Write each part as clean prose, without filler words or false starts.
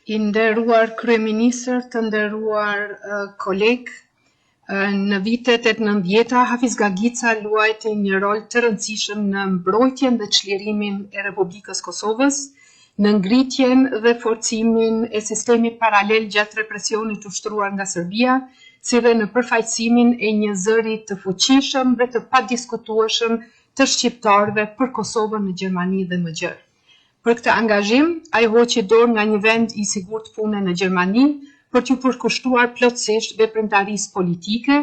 I nderuar kryeministër, të nderuar kolegë, në vitet 80-ta Hafiz Gagica luajti një rol të rëndësishëm në mbrojtjen dhe çlirimin e Republikës Kosovës, në ngritjen dhe forcimin e sistemit paralel gjatë represionit ushtruar nga Serbia, si dhe në përfaqësimin e një zëri të fuqishëm dhe të padiskutueshëm të shqiptarëve për Kosovën në Gjermani dhe më gjerë. Për këtë angazhim, ai hoqi dorë nga një vend i sigurt pune në Gjermani për t'u përkushtuar plotësisht veprimtarisë politike,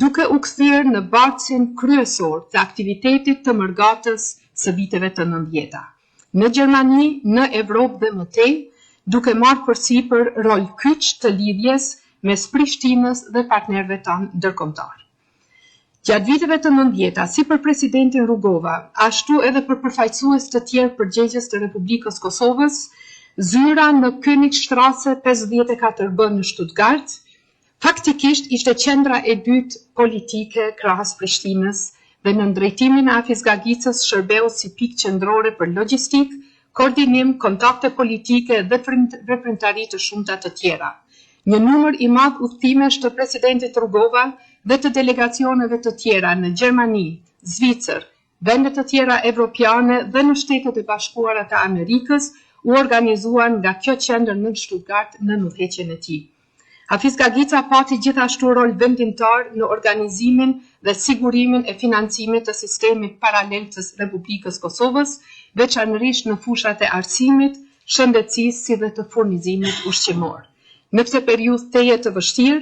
duke u kthyer në basin kryesor të aktivitetit të mërgatës së viteve të 90-ta. Në Gjermani, në Evropë dhe më tej, duke marrë përsipër rol kyç të lidhjes mes Prishtinës dhe partnerëve tanë ndërkombëtar. Gjatë viteve të 90-ta, si për presidentin Rugova, ashtu edhe për përfaqësues të tjerë përgjegjës të Republikës Kosovës, zyra në Königstrasse 54B në Stuttgart, faktikisht ishte qendra e dytë politike krahas Prishtinës dhe në drejtimin e Hafiz Gagicës shërbeu si pikë qendrore për logjistik, koordinim, kontakte politike dhe veprimtari të shumta të tjera. Një numër i madh udhëtimesh të presidentit Rugova dhe të delegacioneve të tjera në Gjermani, Zvicër, vende të tjera evropiane dhe në Shtetet e Bashkuara të Amerikës u organizuan nga kjo qendër në Stuttgart në udhëheqjen e tij. Hafiz Gagica pati gjithashtu rol vendimtar në organizimin dhe sigurimin e financimit të sistemit paralel të Republikës Kosovës, veçanërisht në fushat e arsimit, shëndetësisë si dhe të furnizimit ushqimor. Në këtë periudhë teje të vështirë,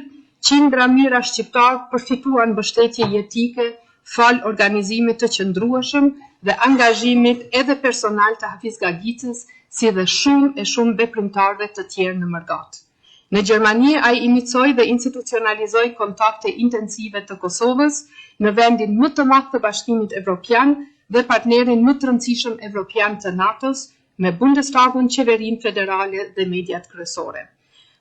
qindra mijëra shqiptarë përfituan mbështetje jetike fal organizimit të qëndrueshëm dhe angazhimit edhe personal të Hafiz Gagicës, si dhe shumë veprimtarëve të tjerë në Mërgat. Në Gjermani, ai inicoi dhe institucionalizoi kontakte intensive të Kosovës në vendin më të madh të Bashkimit Evropian dhe partnerin më të rëndësishëm evropian të NATO-s, me Bundestagun, qeverinë federale dhe mediat kryesore.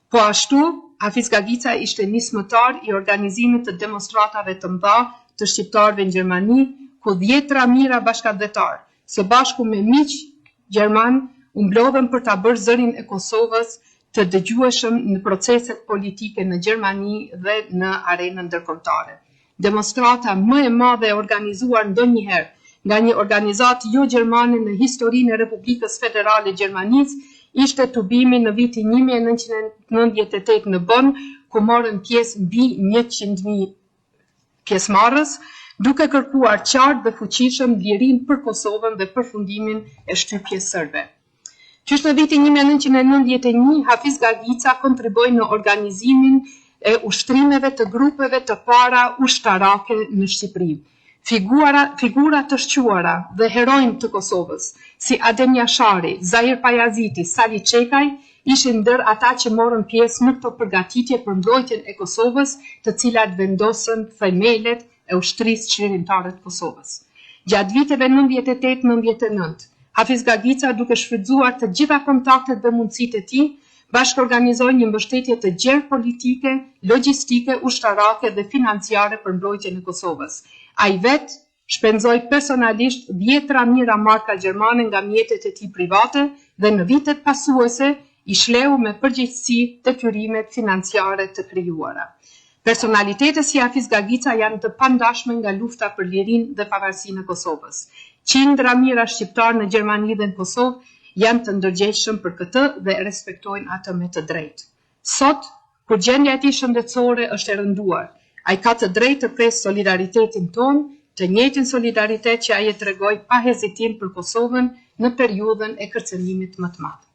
Po ashtu, Hafiz Gagica ishte nismëtar i organizimit të demonstratave të mëdha të shqiptarëve në Gjermani, ku 10 mijëra bashkëdhetar, së bashku me miq gjerman, u mblodhen për ta bërë zërin e Kosovës të dëgjueshëm në proceset politike në Gjermani dhe në arenën ndërkombëtare. Demonstrata më e madhe e organizuar ndonjëherë nga një organizatë jo gjermane në historinë e Republikës Federale Gjermanisë ishte tubimi në vitin 1998 në Bonn, ku morën pjesë mbi 100.000 pjesëmarrës, duke kërkuar qartë dhe fuqishëm lirinë për Kosovën dhe përfundimin e shtypjes sërbe. Qysh në vitin 1991, Hafiz Gagica kontriboi në organizimin e ushtrimeve të grupeve të para ushtarake në Shqipëri. Figura të shquara dhe heronj të Kosovës, si Adem Jashari, Zahir Pajaziti, Sali Çekaj, ishin ndër ata që morën pjesë në këto përgatitje për mbrojtjen e Kosovës, të cilat vendosën themelet e ushtrisë çlirimtare të Kosovës. Gjatë viteve 98-99, Hafiz Gagica, duke shfrytzuar të gjitha kontaktet dhe mundësitë e tij, bashkëorganizoi një mbështetje të gjerë politike, logjistike, ushtarake dhe financiare për mbrojtjen e Kosovës. Ai vetë shpenzoi personalisht 10 mijëra marka gjermane nga mjetet e tij private dhe në vitet pasuese i shleu me përgjegjësi detyrimet financiare të krijuara. Personalitetet si Hafiz Gagica janë të pandashme nga lufta për lirinë dhe pavarësinë e Kosovës. Qindra mijëra shqiptarë në Gjermani dhe në Kosovë janë të ndërgjegjshëm për këtë dhe respektojnë atë me të drejtë. Sot, kur gjendja e tij shëndetësore është e rënduar, ai ka të drejtë të presë solidaritetin tonë, të njëjtin solidaritet që ai e tregoi pa hezitim për Kosovën në periudhën e kërcënimit më të madh.